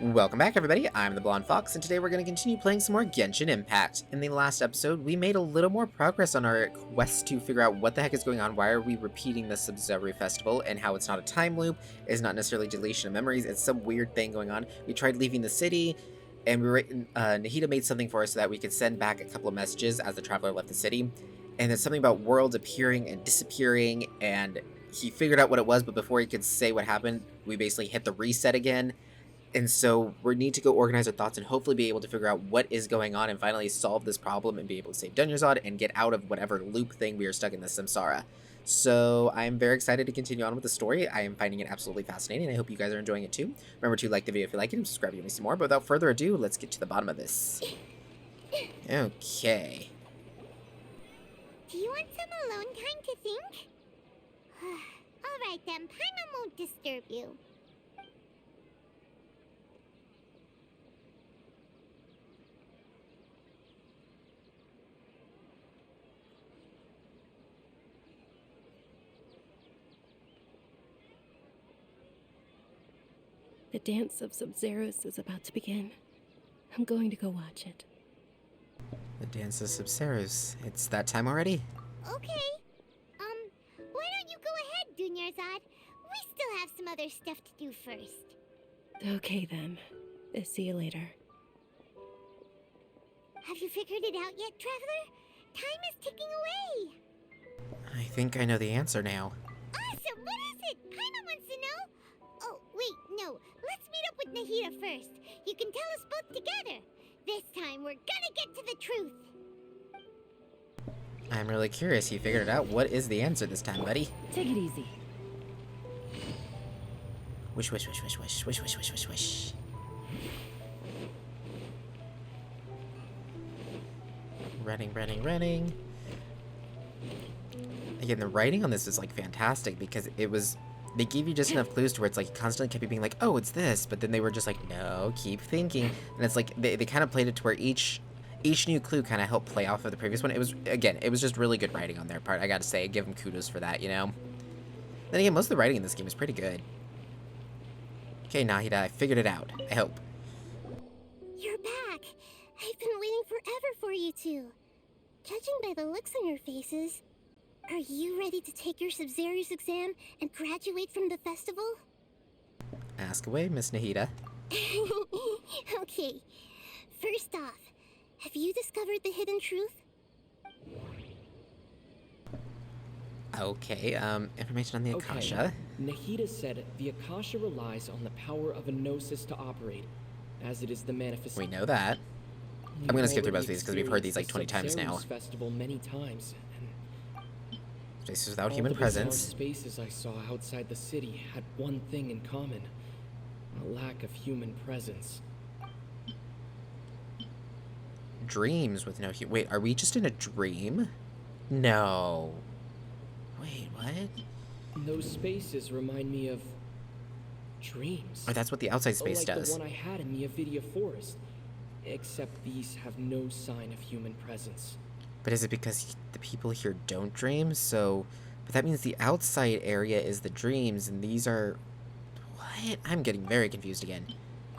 Welcome back, everybody. I'm the Blonde Fox, and today we're going to continue playing some more Genshin Impact. In the last episode, we made a little more progress on our quest to figure out what the heck is going on, why are we repeating the Sub-Zero Festival, and how it's not a time loop, it's not necessarily deletion of memories, it's some weird thing going on. We tried leaving the city, and Nahida made something for us so that we could send back a couple of messages as the traveler left the city, and there's something about worlds appearing and disappearing, and he figured out what it was, but before he could say what happened, we basically hit the reset again. And so we need to go organize our thoughts and hopefully be able to figure out what is going on and finally solve this problem and be able to save Dunyarzad and get out of whatever loop thing we are stuck in this samsara. So I'm very excited to continue on with the story. I am finding it absolutely fascinating. I hope you guys are enjoying it too. Remember to like the video if you like it and subscribe if you want to see more. But without further ado, let's get to the bottom of this. Okay. Do you want some alone time to think? Alright then, Paimon won't disturb you. The dance of Sub-Zeros is about to begin. I'm going to go watch it. The dance of Sub-Zeros. It's that time already? Okay. Why don't you go ahead, Dunyarzad? We still have some other stuff to do first. Okay then. See you later. Have you figured it out yet, Traveler? Time is ticking away. I think I know the answer now. Awesome! What is it? Paimon wants to know. Oh, wait, no. Let's meet up with Nahida first. You can tell us both together. This time, we're gonna get to the truth. I'm really curious. You figured it out. What is the answer this time, buddy? Take it easy. Wish, wish, wish, wish, wish, wish, wish, wish, wish, wish. Running. Again, the writing on this is like fantastic because they gave you just enough clues to where it's like constantly kept you being like, oh, it's this, but then they were just like, no, keep thinking. And it's like they kind of played it to where each new clue kind of helped play off of the previous one. It was just really good writing on their part. I gotta say, give them kudos for that, you know? Then again, most of the writing in this game is pretty good. Okay, Nahida, I figured it out. I hope. You're back. I've been waiting forever for you two. Judging by the looks on your faces, are you ready to take your Sub-Zero's exam and graduate from the festival? Ask away, Miss Nahida. Okay. First off, have you discovered the hidden truth? Okay, information on the Akasha. Nahida said the Akasha relies on the power of a gnosis to operate, as it is the manifestation. We know that. I'm gonna skip through most of these because we've heard these like 20 times now. Festival many times. Spaces without human presence. Spaces I saw outside the city had one thing in common: a lack of human presence. Dreams with no wait, are we just in a dream? No. Wait, what? Those spaces remind me of dreams. Oh, that's what the outside space like does. The one I had in the Avidia forest. Except these have no sign of human presence. But is it because the people here don't dream? So, but that means the outside area is the dreams, and these are... What? I'm getting very confused again.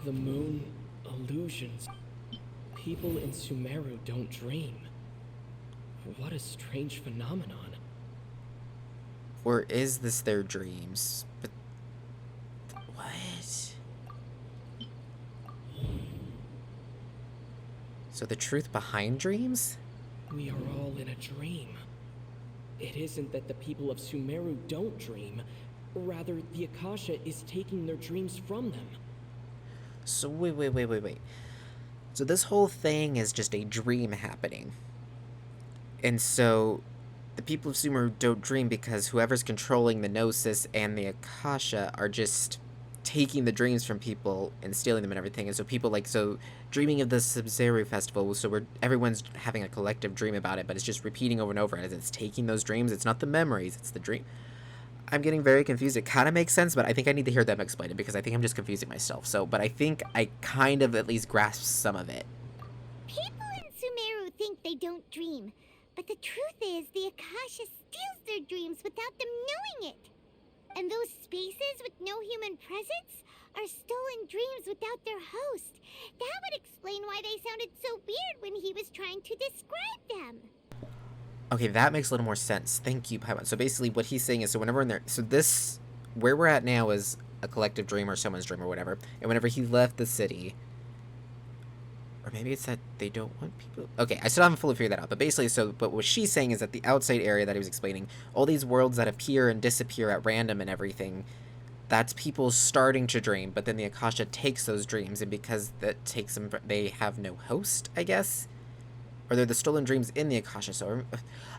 The moon, illusions. People in Sumeru don't dream. What a strange phenomenon. Or is this their dreams? But... What? So the truth behind dreams? We are all in a dream. It isn't that the people of Sumeru don't dream. Rather, the Akasha is taking their dreams from them. So wait. So this whole thing is just a dream happening. And so the people of Sumeru don't dream because whoever's controlling the Gnosis and the Akasha are just taking the dreams from people and stealing them and everything. And so people dreaming of the Sub-Zero festival, so everyone's having a collective dream about it, but it's just repeating over and over as it's taking those dreams. It's not the memories, it's the dream. I'm getting very confused. It kind of makes sense, but I think I need to hear them explain it because I think I'm just confusing myself. But I think I kind of at least grasp some of it. People in Sumeru think they don't dream, but the truth is the Akasha steals their dreams without them knowing it. And those spaces with no human presence are stolen dreams without their host. That would explain why they sounded so weird when he was trying to describe them. Okay, that makes a little more sense. Thank you, Paimon. So basically what he's saying is, so whenever in there, so this, where we're at now is a collective dream or someone's dream or whatever, and whenever he left the city, or maybe it's that they don't want people, okay, I still haven't fully figured that out, but basically, so, but what she's saying is that the outside area that he was explaining, all these worlds that appear and disappear at random and everything, that's people starting to dream, but then the Akasha takes those dreams, and because that takes them, they have no host, I guess? Or they're the stolen dreams in the Akasha, so...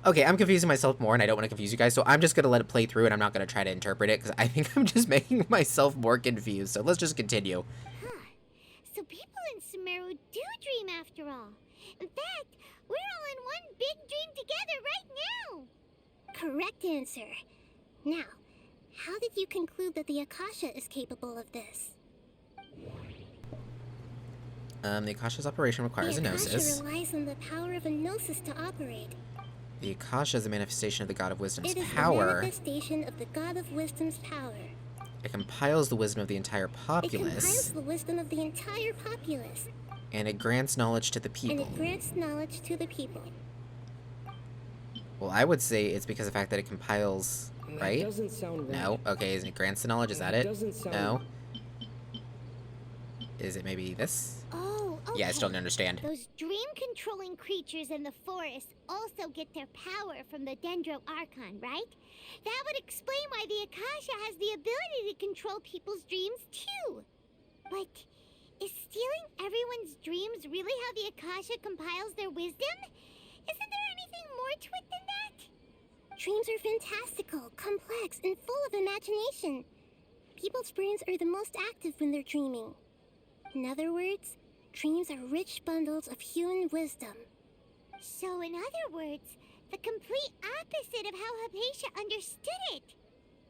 Okay, I'm confusing myself more, and I don't want to confuse you guys, so I'm just going to let it play through, and I'm not going to try to interpret it, because I think I'm just making myself more confused, so let's just continue. Huh. So people in Sumeru do dream after all. In fact, we're all in one big dream together right now. Correct answer. Now, how did you conclude that the Akasha is capable of this? The Akasha's operation requires a The gnosis. Akasha relies on the power of a gnosis to operate. The Akasha is a manifestation of the God of Wisdom's It is the power. manifestation of the God of Wisdom's power. It compiles the wisdom of the entire It compiles populace, the wisdom of the entire populace, and it grants knowledge to the and people. it grants knowledge to the people. Well, I would say it's because of the fact that it compiles, That right? doesn't sound right. No? Okay, is it grants the knowledge? Is that it? Doesn't sound... No? Is it maybe this? Oh, okay. Yeah, I still don't understand. Those dream-controlling creatures in the forest also get their power from the Dendro Archon, right? That would explain why the Akasha has the ability to control people's dreams, too. But is stealing everyone's dreams really how the Akasha compiles their wisdom? Isn't there anything more to it than that? Dreams are fantastical, complex, and full of imagination. People's brains are the most active when they're dreaming. In other words, dreams are rich bundles of human wisdom. So in other words, the complete opposite of how Hypatia understood it.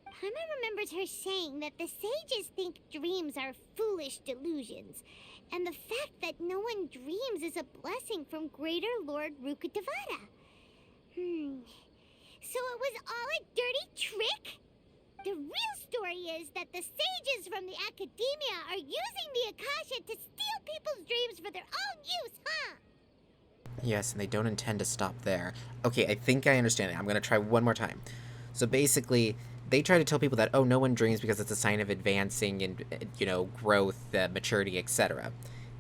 Paimon remembers her saying that the sages think dreams are foolish delusions, and the fact that no one dreams is a blessing from Greater Lord Rukkhadevata. So it was all a dirty trick? The real story is that the sages from the academia are using the Akasha to steal people's dreams for their own use, huh? Yes, and they don't intend to stop there. Okay, I think I understand it. I'm going to try one more time. So basically, they try to tell people that, oh, no one dreams because it's a sign of advancing and, you know, growth, maturity, etc.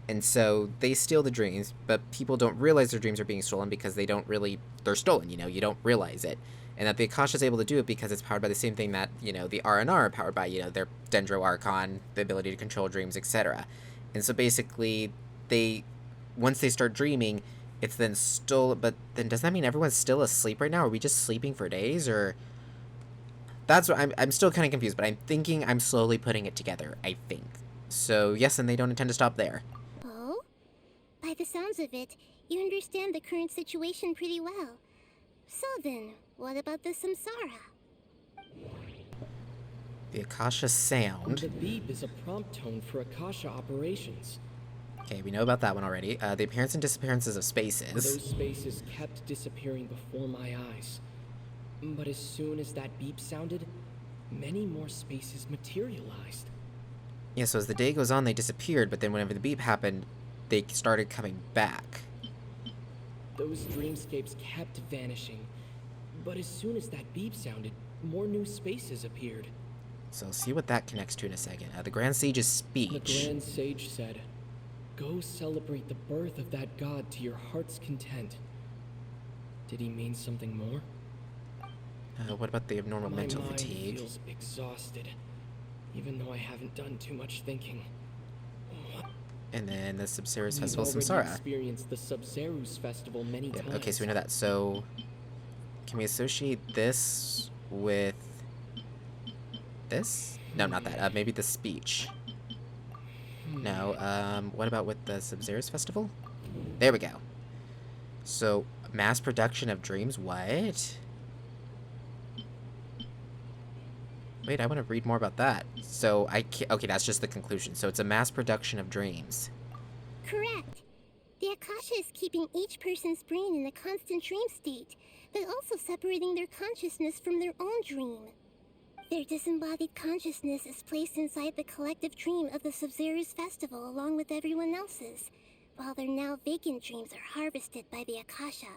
And so they steal the dreams, but people don't realize their dreams are being stolen because they don't really... They're stolen, you know, you don't realize it. And that the Akasha is able to do it because it's powered by the same thing that, you know, the RNR are powered by, you know, their Dendro Archon, the ability to control dreams, etc. And so basically, once they start dreaming, it's then stolen, but then doesn't that mean everyone's still asleep right now? Are we just sleeping for days, or... That's what I'm still kind of confused, but I'm thinking I'm slowly putting it together, I think. So, yes, and they don't intend to stop there. Oh? By the sounds of it, you understand the current situation pretty well. So then, what about the samsara? The Akasha sound. The beep is a prompt tone for Akasha operations. Okay, we know about that one already. The appearance and disappearances of spaces. Those spaces kept disappearing before my eyes. But as soon as that beep sounded, many more spaces materialized. Yeah, so as the day goes on, they disappeared, but then whenever the beep happened, they started coming back. Those dreamscapes kept vanishing. But as soon as that beep sounded, more new spaces appeared. So see what that connects to in a second. The Grand Sage's speech. The Grand Sage said, "Go celebrate the birth of that god to your heart's content." Did he mean something more? What about the abnormal My mental mind fatigue? feels exhausted, even though I haven't done too much thinking. And then the Subzerus We've Festival already Samsara. experienced the Sub-Zerus festival many Yep, times. okay, so we know that. So, can we associate this with this? No, not that. Maybe the speech. No, what about with the Subzerus Festival? There we go. So, mass production of dreams? What? Wait, I want to read more about that. So, okay, that's just the conclusion. So, it's a mass production of dreams. Correct. The Akasha is keeping each person's brain in a constant dream state, but also separating their consciousness from their own dream. Their disembodied consciousness is placed inside the collective dream of the Sub-Zero's festival along with everyone else's, while their now vacant dreams are harvested by the Akasha.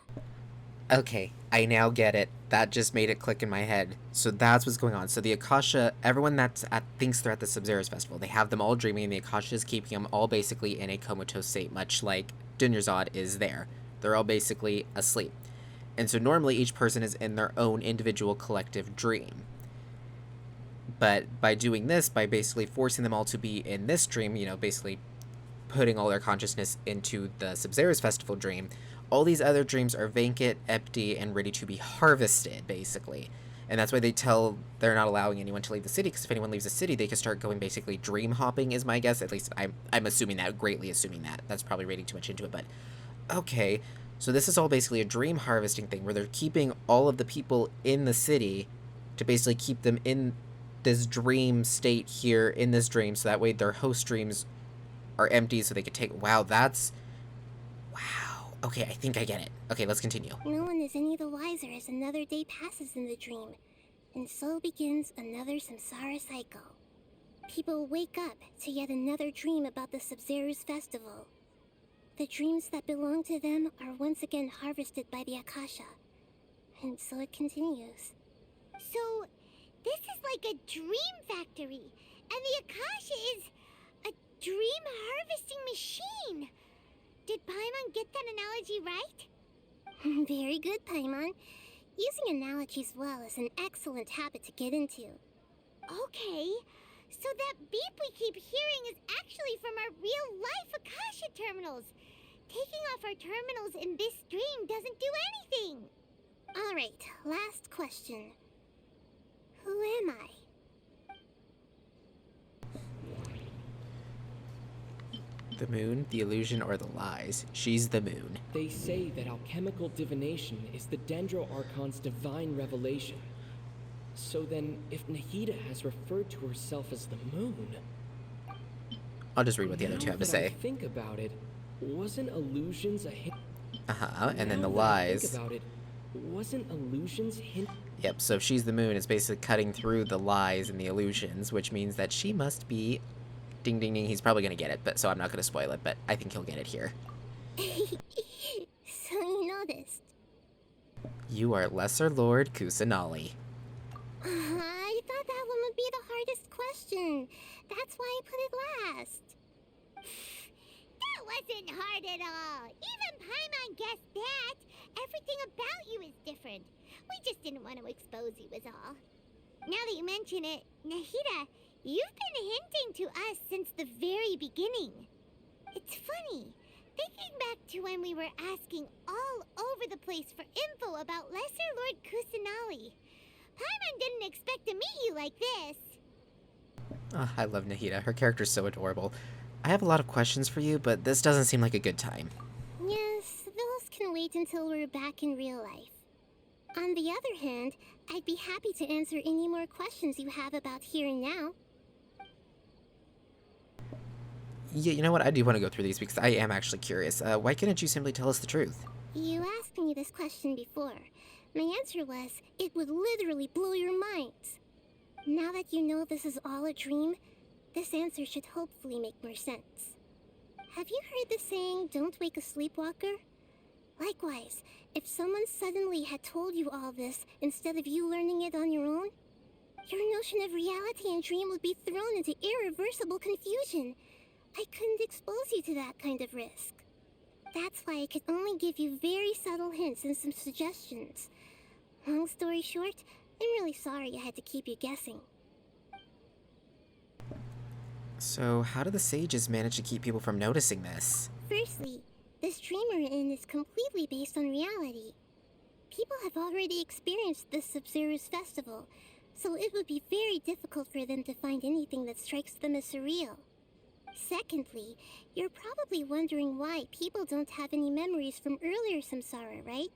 Okay, I now get it. That just made it click in my head. So that's what's going on. So the Akasha, everyone thinks they're at the Sub-Zero's festival, they have them all dreaming, and the Akasha is keeping them all basically in a comatose state, much like Dunyarzad is there. They're all basically asleep. And so normally each person is in their own individual collective dream. But by doing this, by basically forcing them all to be in this dream, basically putting all their consciousness into the Sub-Zero's festival dream, all these other dreams are vacant, empty, and ready to be harvested, basically. And that's why they're not allowing anyone to leave the city, because if anyone leaves the city, they can start going basically dream hopping, is my guess. At least I'm assuming that, greatly assuming that. That's probably reading too much into it, but okay. So this is all basically a dream harvesting thing, where they're keeping all of the people in the city to basically keep them in this dream state here, in this dream, so that way their host dreams are empty, so they could take... Wow. Okay, I think I get it. Okay, let's continue. No one is any the wiser as another day passes in the dream, and so begins another samsara cycle. People wake up to yet another dream about the Sub-Zero's festival. The dreams that belong to them are once again harvested by the Akasha, and so it continues. So, this is like a dream factory, and the Akasha is a dream harvesting machine. Did Paimon get that analogy right? Very good, Paimon. Using analogies well is an excellent habit to get into. Okay, so that beep we keep hearing is actually from our real-life Akasha terminals. Taking off our terminals in this dream doesn't do anything. Alright, last question. Who am I? The moon, the illusion, or the lies? She's the moon. They say that alchemical divination is the Dendro Archon's divine revelation. So then, if Nahida has referred to herself as the moon... I'll just read what the other two have to say. Think about it, wasn't illusions a hint... And then the Think lies. about it, wasn't illusions hint... Yep, so if she's the moon, it's basically cutting through the lies and the illusions, which means that she must be... Ding, ding, ding. He's probably going to get it, but so I'm not going to spoil it, but I think he'll get it here. So you noticed. You are Lesser Lord Kusanali. I thought that one would be the hardest question. That's why I put it last. That wasn't hard at all. Even Paimon guessed that. Everything about you is different. We just didn't want to expose you is all. Now that you mention it, Nahida, you've been hinting to us since the very beginning. It's funny, thinking back to when we were asking all over the place for info about Lesser Lord Kusanali. Paimon didn't expect to meet you like this. Oh, I love Nahida. Her character's so adorable. I have a lot of questions for you, but this doesn't seem like a good time. Yes, those can wait until we're back in real life. On the other hand, I'd be happy to answer any more questions you have about here and now. Yeah, you know what? I do want to go through these because I am actually curious. Why couldn't you simply tell us the truth? You asked me this question before. My answer was, it would literally blow your minds. Now that you know this is all a dream, this answer should hopefully make more sense. Have you heard the saying, don't wake a sleepwalker? Likewise, if someone suddenly had told you all this instead of you learning it on your own, your notion of reality and dream would be thrown into irreversible confusion. I couldn't expose you to that kind of risk. That's why I could only give you very subtle hints and some suggestions. Long story short, I'm really sorry I had to keep you guessing. So, how do the sages manage to keep people from noticing this? Firstly, this dream we're in is completely based on reality. People have already experienced this Sub-Zero's festival, so it would be very difficult for them to find anything that strikes them as surreal. Secondly, you're probably wondering why people don't have any memories from earlier samsara, right?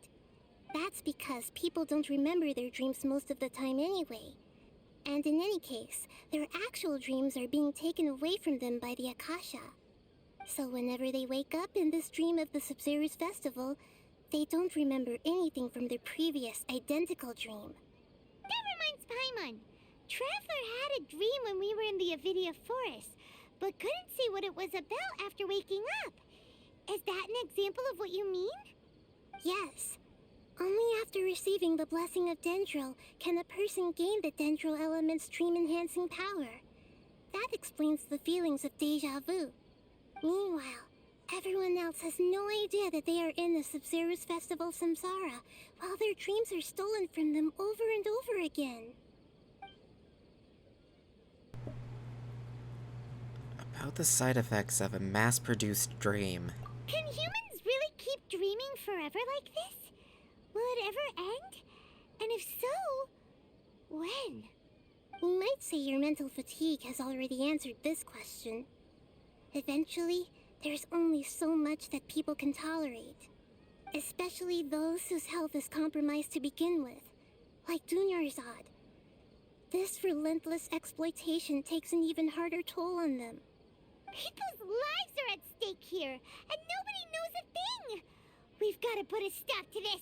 That's because people don't remember their dreams most of the time anyway. And in any case, their actual dreams are being taken away from them by the Akasha. So whenever they wake up in this dream of the Sub-Zero's festival, they don't remember anything from their previous identical dream. That reminds Paimon. Traveler had a dream when we were in the Avidia forest, but couldn't see what it was about after waking up. Is that an example of what you mean? Yes. Only after receiving the blessing of Dendril can a person gain the Dendril element's dream-enhancing power. That explains the feelings of deja vu. Meanwhile, everyone else has no idea that they are in the Sub-Zero's Festival Samsara, while their dreams are stolen from them over and over again. About the side effects of a mass-produced dream. Can humans really keep dreaming forever like this? Will it ever end? And if so, when? You might say your mental fatigue has already answered this question. Eventually, there's only so much that people can tolerate. Especially those whose health is compromised to begin with, like Dunyarzad. This relentless exploitation takes an even harder toll on them. People's lives are at stake here, and nobody knows a thing! We've got to put a stop to this!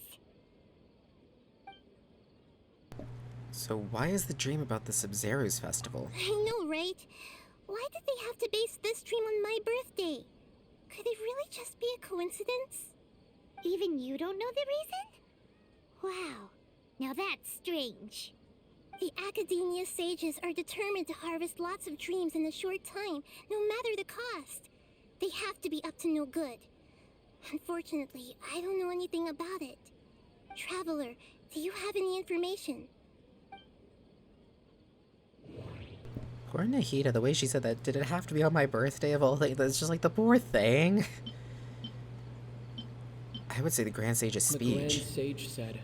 So why is the dream about the Sub-Zero's festival? I know, right? Why did they have to base this dream on my birthday? Could it really just be a coincidence? Even you don't know the reason? Wow, now that's strange. The Academia sages are determined to harvest lots of dreams in a short time, no matter the cost. They have to be up to no good. Unfortunately, I don't know anything about it. Traveler, do you have any information? Poor Nahida, the way she said that, did it have to be on my birthday of all things? It's just like the poor thing. I would say the Grand Sage's The Grand speech. Sage said,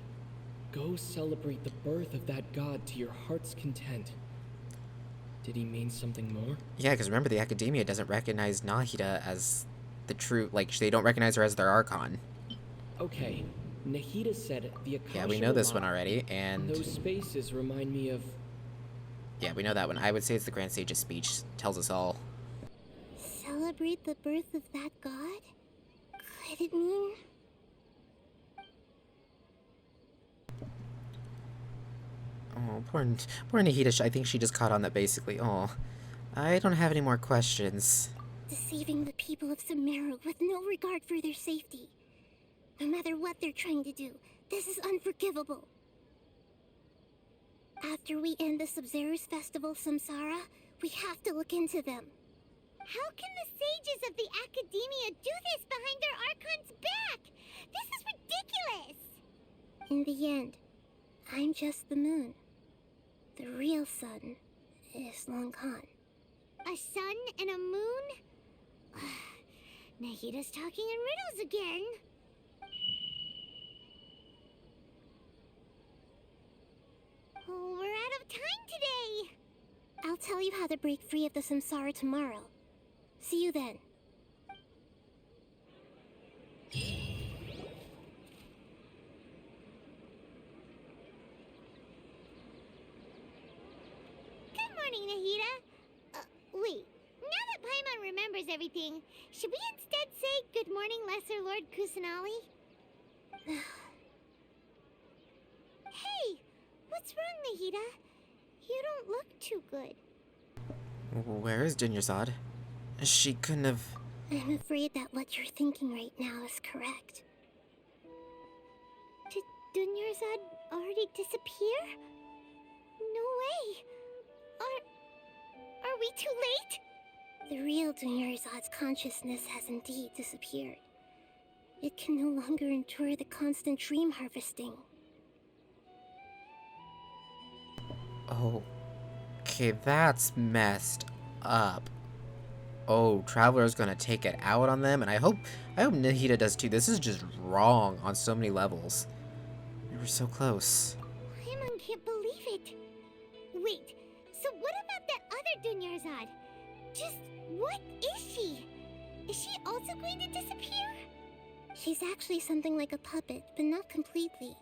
"Go celebrate the birth of that god to your heart's content." Did he mean something more? Yeah, because remember, the Academia doesn't recognize Nahida as the true, like, they don't recognize her as their Archon. Okay, Nahida said the Akasha Yeah, we know this Lie- one already, and Those spaces remind me of... yeah, we know that one. I would say it's the Grand Sage's speech. Tells us all. Celebrate the birth of that god? Could it mean... Oh, poor Nahida. I think she just caught on that basically. Oh, I don't have any more questions. deceiving the people of Sumeru with no regard for their safety? No matter what they're trying to do, this is unforgivable. After we end the Sub-Zero's Festival Samsara, we have to look into them. How can the sages of the Academia do this behind their Archon's back? This is ridiculous! In the end, I'm just the moon. The real sun is long gone. A sun and a moon? Nahida's talking in riddles again. Oh, we're out of time today! I'll tell you how to break free of the Samsara tomorrow. See you then. Good morning, Nahida. Wait. Now that Paimon remembers everything, should we instead say good morning, Lesser Lord Kusanali? Hey! What's wrong, Nahida? You don't look too good. Where is Dunyarzad? She couldn't have... I'm afraid that what you're thinking right now is correct. Did Dunyarzad already disappear? No way! Are we too late? The real Dunyarzad's consciousness has indeed disappeared. It can no longer endure the constant dream harvesting. Oh. Okay, that's messed up. Oh, Traveler's gonna take it out on them, and I hope Nahida does too. This is just wrong on so many levels. We were so close. Paimon can't believe it. Wait, so what about that other Dunyarzad? Just what is she? Is she also going to disappear? She's actually something like a puppet, but not completely.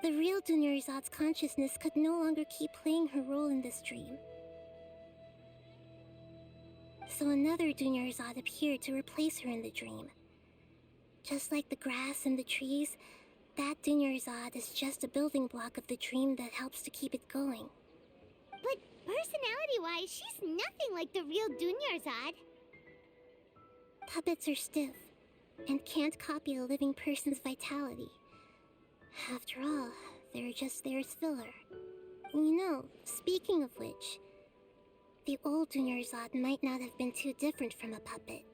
The real Dunyarzad's consciousness could no longer keep playing her role in this dream. So another Dunyarzad appeared to replace her in the dream. Just like the grass and the trees, that Dunyarzad is just a building block of the dream that helps to keep it going. But personality-wise, she's nothing like the real Dunyarzad. Puppets are stiff and can't copy a living person's vitality. After all, they're just there as filler. You know, speaking of which, the old Dunyarzad might not have been too different from a puppet.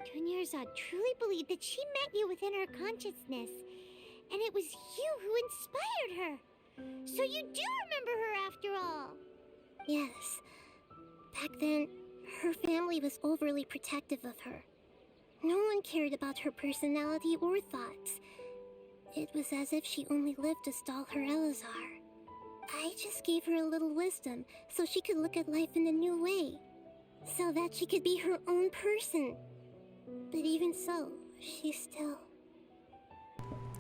Dunyarzad truly believed that she met you within her consciousness, and it was you who inspired her. So you do remember her after all. Yes. Back then, her family was overly protective of her. No one cared about her personality or thoughts. It was as if she only lived to stall her Elazar. I just gave her a little wisdom so she could look at life in a new way. So that she could be her own person. But even so, she still...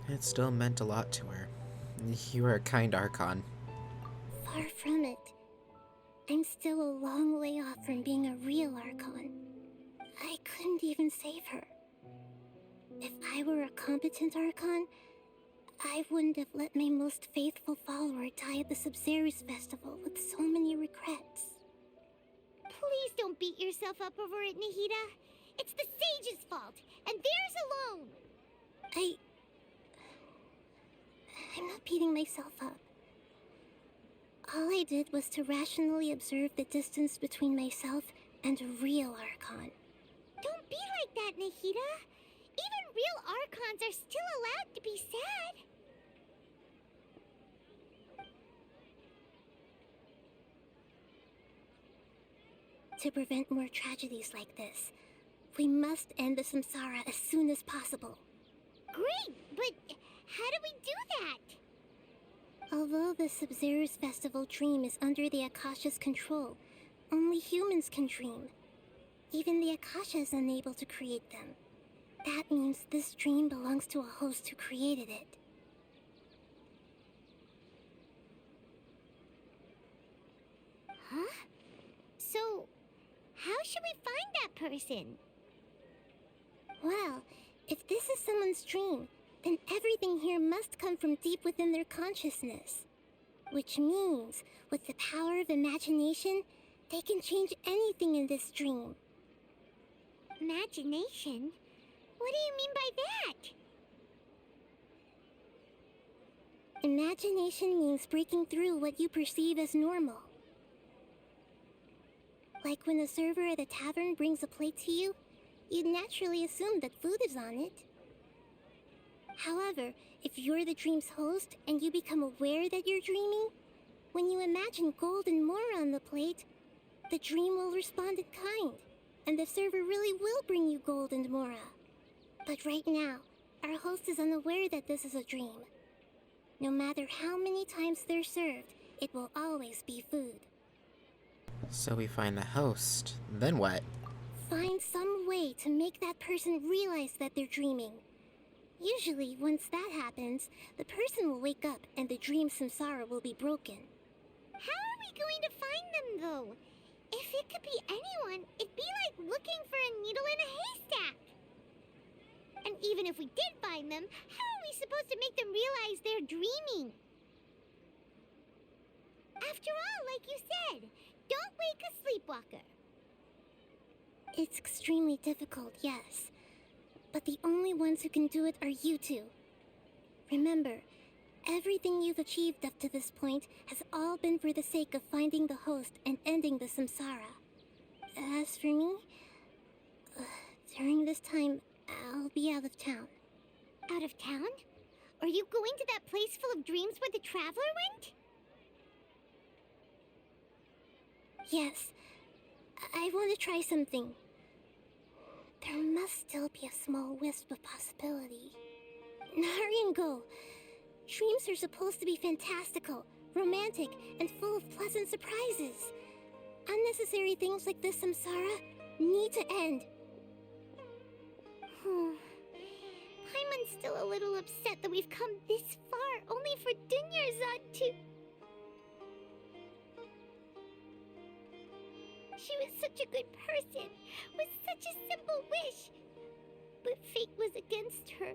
It still meant a lot to her. You are a kind Archon. Far from it. I'm still a long way off from being a real Archon. I couldn't even save her. If I were a competent Archon, I wouldn't have let my most faithful follower die at the Sub-Zerus Festival with so many regrets. Please don't beat yourself up over it, Nahida. It's the sage's fault, and theirs alone. I'm not beating myself up. All I did was to rationally observe the distance between myself and a real Archon. Don't be like that, Nahida. Even real Archons are still allowed to be sad. To prevent more tragedies like this, we must end the samsara as soon as possible. Great, but how do we do that? Although the Sub-Zerus Festival dream is under the Akasha's control, only humans can dream. Even the Akasha is unable to create them. That means this dream belongs to a host who created it. Huh? So, how should we find that person? Well, if this is someone's dream, then everything here must come from deep within their consciousness. Which means, with the power of imagination, they can change anything in this dream. Imagination? What do you mean by that? Imagination means breaking through what you perceive as normal. Like when a server at a tavern brings a plate to you, you'd naturally assume that food is on it. However, if you're the dream's host and you become aware that you're dreaming, when you imagine gold and more on the plate, the dream will respond in kind, and the server really will bring you gold and mora. But right now, our host is unaware that this is a dream. No matter how many times they're served, it will always be food. So we find the host. Then what? Find some way to make that person realize that they're dreaming. Usually, once that happens, the person will wake up and the dream samsara will be broken. How are we going to find them, though? If it could be anyone, it'd be like looking for a needle in a haystack. And even if we did find them, how are we supposed to make them realize they're dreaming? After all, like you said, don't wake a sleepwalker. It's extremely difficult, yes. But the only ones who can do it are you two. Remember, everything you've achieved up to this point has all been for the sake of finding the host and ending the samsara. As for me, during this time, I'll be out of town. Out of town? Are you going to that place full of dreams where the traveler went? Yes, I want to try something. There must still be a small wisp of possibility. Hurry and go. Dreams are supposed to be fantastical, romantic, and full of pleasant surprises. Unnecessary things like this samsara need to end. Paimon's still a little upset that we've come this far only for Dunyarzad to... She was such a good person, with such a simple wish. But fate was against her.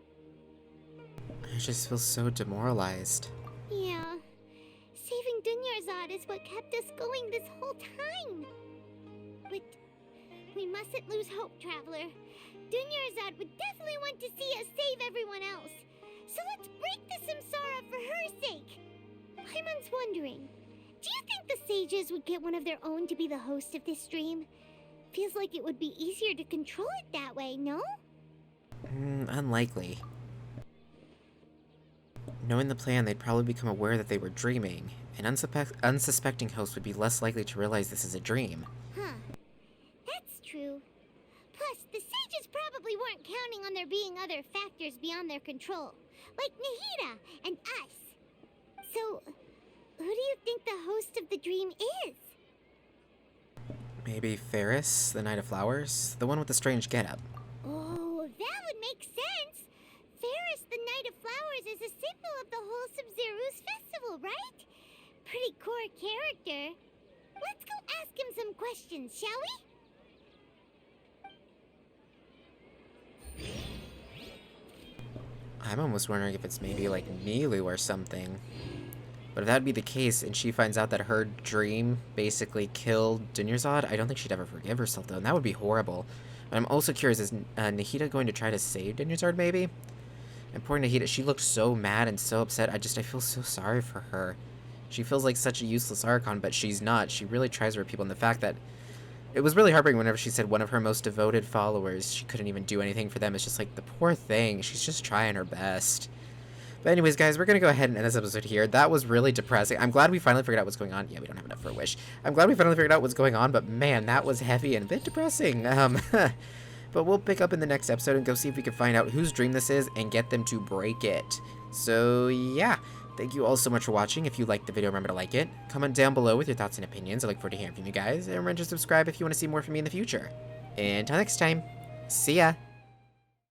I just feel so demoralized. Yeah. Saving Dunyarzad is what kept us going this whole time. But we mustn't lose hope, Traveler. Dunyarzad would definitely want to see us save everyone else. So let's break the samsara for her sake. Paimon's wondering, do you think the sages would get one of their own to be the host of this stream? Feels like it would be easier to control it that way, no? Unlikely. Knowing the plan, they'd probably become aware that they were dreaming. An unsuspecting host would be less likely to realize this is a dream. Huh. That's true. Plus, the sages probably weren't counting on there being other factors beyond their control, like Nahida and us. So, who do you think the host of the dream is? Maybe Ferris, the Knight of Flowers? The one with the strange getup. Oh, that would make sense. Ferris, the Knight of Flowers, is a symbol of the whole Sub-Zero's festival, right? Pretty core character. Let's go ask him some questions, shall we? I'm almost wondering if it's maybe like Milu or something. But if that would be the case, and she finds out that her dream basically killed Dunyarzad, I don't think she'd ever forgive herself, though, and that would be horrible. But I'm also curious, is Nahida going to try to save Dunyarzad, maybe? And poor Nahida, she looked so mad and so upset, I feel so sorry for her. She feels like such a useless Archon, but she's not. She really tries for people, and the fact that it was really heartbreaking whenever she said one of her most devoted followers, she couldn't even do anything for them. It's just like, the poor thing, she's just trying her best. But anyways, guys, we're going to go ahead and end this episode here. That was really depressing. I'm glad we finally figured out what's going on. Yeah, we don't have enough for a wish. I'm glad we finally figured out what's going on, but man, that was heavy and a bit depressing. But we'll pick up in the next episode and go see if we can find out whose dream this is and get them to break it. So, yeah. Thank you all so much for watching. If you liked the video, remember to like it. Comment down below with your thoughts and opinions. I look forward to hearing from you guys. And remember to subscribe if you want to see more from me in the future. And until next time, see ya!